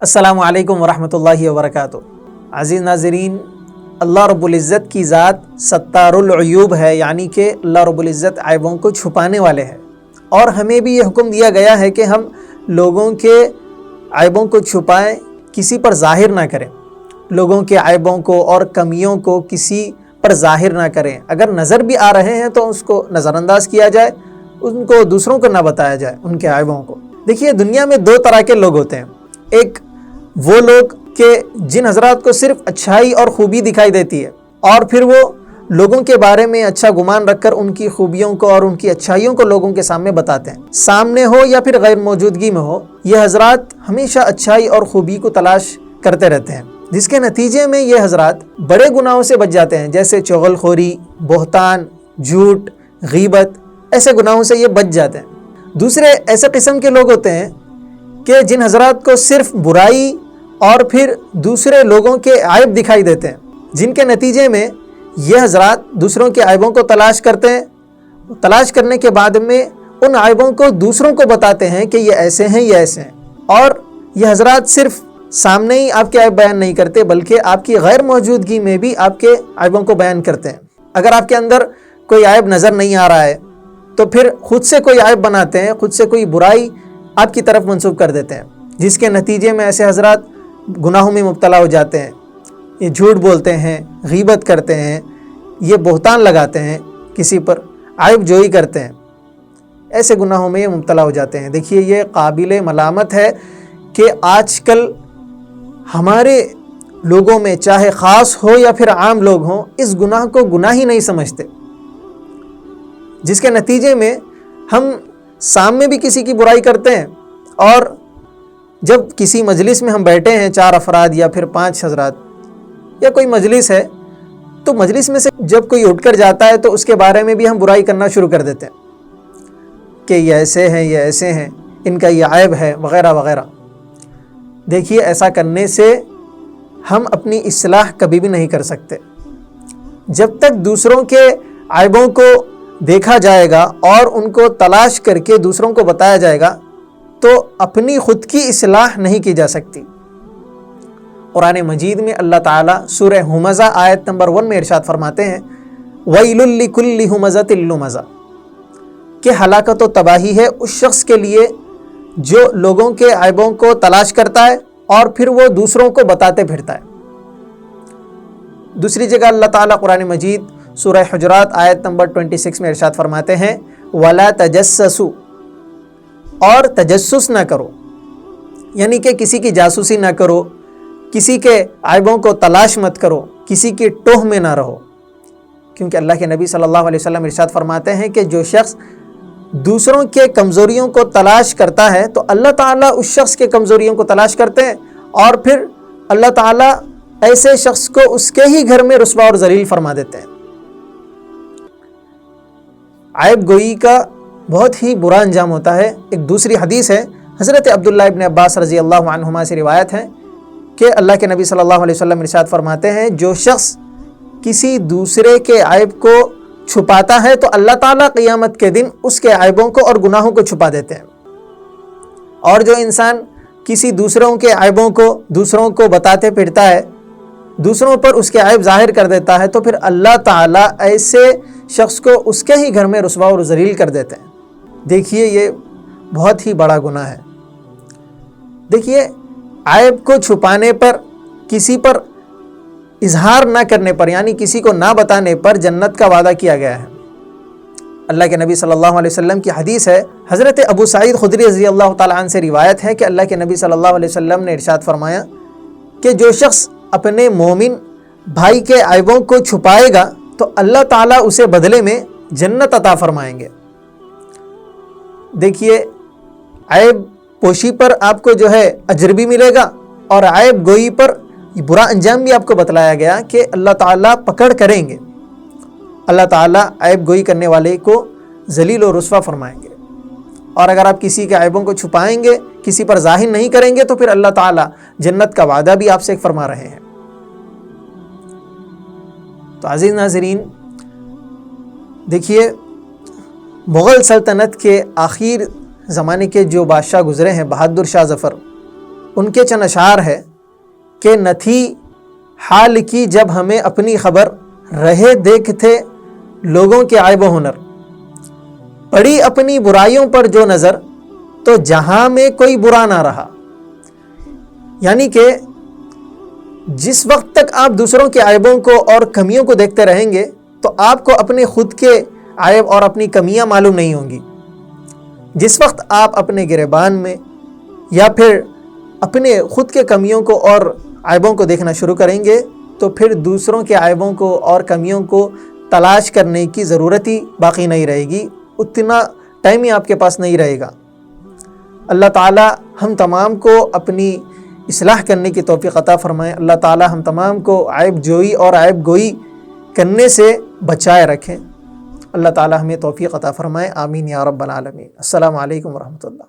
السلام علیکم ورحمۃ اللہ وبرکاتہ۔ عزیز ناظرین، اللہ رب العزت کی ذات ستار العیوب ہے، یعنی کہ اللہ رب العزت عیبوں کو چھپانے والے ہیں، اور ہمیں بھی یہ حکم دیا گیا ہے کہ ہم لوگوں کے عیبوں کو چھپائیں، کسی پر ظاہر نہ کریں، لوگوں کے عیبوں کو اور کمیوں کو کسی پر ظاہر نہ کریں۔ اگر نظر بھی آ رہے ہیں تو اس کو نظر انداز کیا جائے، ان کو دوسروں کو نہ بتایا جائے ان کے عیبوں کو۔ دیکھیے، دنیا میں دو طرح کے لوگ ہوتے ہیں۔ ایک وہ لوگ کہ جن حضرات کو صرف اچھائی اور خوبی دکھائی دیتی ہے، اور پھر وہ لوگوں کے بارے میں اچھا گمان رکھ کر ان کی خوبیوں کو اور ان کی اچھائیوں کو لوگوں کے سامنے بتاتے ہیں، سامنے ہو یا پھر غیر موجودگی میں ہو۔ یہ حضرات ہمیشہ اچھائی اور خوبی کو تلاش کرتے رہتے ہیں، جس کے نتیجے میں یہ حضرات بڑے گناہوں سے بچ جاتے ہیں، جیسے چغل خوری، بہتان، جھوٹ، غیبت۔ ایسے گناہوں سے یہ بچ جاتے ہیں۔ دوسرے ایسے قسم کے لوگ ہوتے ہیں کہ جن حضرات کو صرف برائی اور پھر دوسرے لوگوں کے عیب دکھائی دیتے ہیں، جن کے نتیجے میں یہ حضرات دوسروں کے عیبوں کو تلاش کرتے ہیں، تلاش کرنے کے بعد میں ان عیبوں کو دوسروں کو بتاتے ہیں کہ یہ ایسے ہیں، یہ ایسے ہیں۔ اور یہ حضرات صرف سامنے ہی آپ کے عیب بیان نہیں کرتے، بلکہ آپ کی غیر موجودگی میں بھی آپ کے عیبوں کو بیان کرتے ہیں۔ اگر آپ کے اندر کوئی عیب نظر نہیں آ رہا ہے تو پھر خود سے کوئی عیب بناتے ہیں، خود سے کوئی برائی آپ کی طرف منسوب کر دیتے ہیں، جس کے نتیجے میں ایسے حضرات گناہوں میں مبتلا ہو جاتے ہیں۔ یہ جھوٹ بولتے ہیں، غیبت کرتے ہیں، یہ بہتان لگاتے ہیں، کسی پر عیب جوئی کرتے ہیں، ایسے گناہوں میں یہ مبتلا ہو جاتے ہیں۔ دیکھیے، یہ قابل ملامت ہے کہ آج کل ہمارے لوگوں میں، چاہے خاص ہو یا پھر عام لوگ ہوں، اس گناہ کو گناہ ہی نہیں سمجھتے، جس کے نتیجے میں ہم سامنے بھی کسی کی برائی کرتے ہیں، اور جب کسی مجلس میں ہم بیٹھے ہیں، 4 افراد یا پھر 5 حضرات، یا کوئی مجلس ہے، تو مجلس میں سے جب کوئی اٹھ کر جاتا ہے تو اس کے بارے میں بھی ہم برائی کرنا شروع کر دیتے ہیں کہ یہ ایسے ہیں، یہ ایسے ہیں، ان کا یہ عیب ہے، وغیرہ وغیرہ۔ دیکھیے، ایسا کرنے سے ہم اپنی اصلاح کبھی بھی نہیں کر سکتے۔ جب تک دوسروں کے عیبوں کو دیکھا جائے گا اور ان کو تلاش کر کے دوسروں کو بتایا جائے گا تو اپنی خود کی اصلاح نہیں کی جا سکتی۔ قرآن مجید میں اللہ تعالیٰ سورہ ہمزہ آیت نمبر 1 میں ارشاد فرماتے ہیں، وَيْلٌ لِكُلِّ هُمَزَةٍ لُمَزَةٍ، کہ ہلاکت و تباہی ہے اس شخص کے لیے جو لوگوں کے عیبوں کو تلاش کرتا ہے اور پھر وہ دوسروں کو بتاتے پھرتا ہے۔ دوسری جگہ اللہ تعالیٰ قرآن مجید سورہ حجرات آیت نمبر 26 میں ارشاد فرماتے ہیں، وَلَا تَجَسَّسُوا، اور تجسس نہ کرو، یعنی کہ کسی کی جاسوسی نہ کرو، کسی کے عیبوں کو تلاش مت کرو، کسی کی ٹوہ میں نہ رہو، کیونکہ اللہ کے نبی صلی اللہ علیہ وسلم ارشاد فرماتے ہیں کہ جو شخص دوسروں کے کمزوریوں کو تلاش کرتا ہے تو اللہ تعالیٰ اس شخص کے کمزوریوں کو تلاش کرتے ہیں، اور پھر اللہ تعالیٰ ایسے شخص کو اس کے ہی گھر میں رسوا اور ذلیل فرما دیتے ہیں۔ عیب گوئی کا بہت ہی برا انجام ہوتا ہے۔ ایک دوسری حدیث ہے، حضرت عبداللہ ابن عباس رضی اللہ عنہما سے روایت ہے کہ اللہ کے نبی صلی اللہ علیہ وسلم ارشاد فرماتے ہیں، جو شخص کسی دوسرے کے عیب کو چھپاتا ہے تو اللہ تعالیٰ قیامت کے دن اس کے عیبوں کو اور گناہوں کو چھپا دیتے ہیں، اور جو انسان کسی دوسروں کے عیبوں کو دوسروں کو بتاتے پھرتا ہے، دوسروں پر اس کے عیب ظاہر کر دیتا ہے، تو پھر اللہ تعالیٰ ایسے شخص کو اس کے ہی گھر میں رسوا اور ذلیل کر دیتے ہیں۔ دیکھیے، یہ بہت ہی بڑا گناہ ہے۔ دیکھیے، عیب کو چھپانے پر، کسی پر اظہار نہ کرنے پر، یعنی کسی کو نہ بتانے پر جنت کا وعدہ کیا گیا ہے۔ اللہ کے نبی صلی اللہ علیہ وسلم کی حدیث ہے، حضرت ابو سعید خدری رضی اللہ تعالیٰ عنہ سے روایت ہے کہ اللہ کے نبی صلی اللہ علیہ وسلم نے ارشاد فرمایا کہ جو شخص اپنے مومن بھائی کے عیبوں کو چھپائے گا تو اللہ تعالیٰ اسے بدلے میں جنت عطا فرمائیں گے۔ دیکھیے، عیب پوشی پر آپ کو جو ہے اجر بھی ملے گا، اور عیب گوئی پر برا انجام بھی آپ کو بتلایا گیا کہ اللہ تعالیٰ پکڑ کریں گے، اللہ تعالیٰ عیب گوئی کرنے والے کو ذلیل و رسوا فرمائیں گے۔ اور اگر آپ کسی کے عیبوں کو چھپائیں گے، کسی پر ظاہر نہیں کریں گے، تو پھر اللہ تعالیٰ جنت کا وعدہ بھی آپ سے فرما رہے ہیں۔ تو عزیز ناظرین، دیکھیے، مغل سلطنت کے آخر زمانے کے جو بادشاہ گزرے ہیں، بہادر شاہ ظفر، ان کے چند اشعار ہے کہ نہ تھی حال کی جب ہمیں اپنی خبر، رہے دیکھتے لوگوں کے عیب و ہنر، پڑی اپنی برائیوں پر جو نظر تو جہاں میں کوئی برا نہ رہا۔ یعنی کہ جس وقت تک آپ دوسروں کے عیبوں کو اور کمیوں کو دیکھتے رہیں گے تو آپ کو اپنے خود کے عیب اور اپنی کمیاں معلوم نہیں ہوں گی۔ جس وقت آپ اپنے گریبان میں یا پھر اپنے خود کے کمیوں کو اور عیبوں کو دیکھنا شروع کریں گے تو پھر دوسروں کے عیبوں کو اور کمیوں کو تلاش کرنے کی ضرورت ہی باقی نہیں رہے گی، اتنا ٹائم ہی آپ کے پاس نہیں رہے گا۔ اللہ تعالی ہم تمام کو اپنی اصلاح کرنے کی توفیق عطا فرمائے۔ اللہ تعالی ہم تمام کو عیب جوئی اور عیب گوئی کرنے سے بچائے رکھیں۔ اللہ تعالی ہمیں توفیق عطا فرمائے، آمین یا رب العالمین۔ السلام علیکم ورحمۃ اللہ۔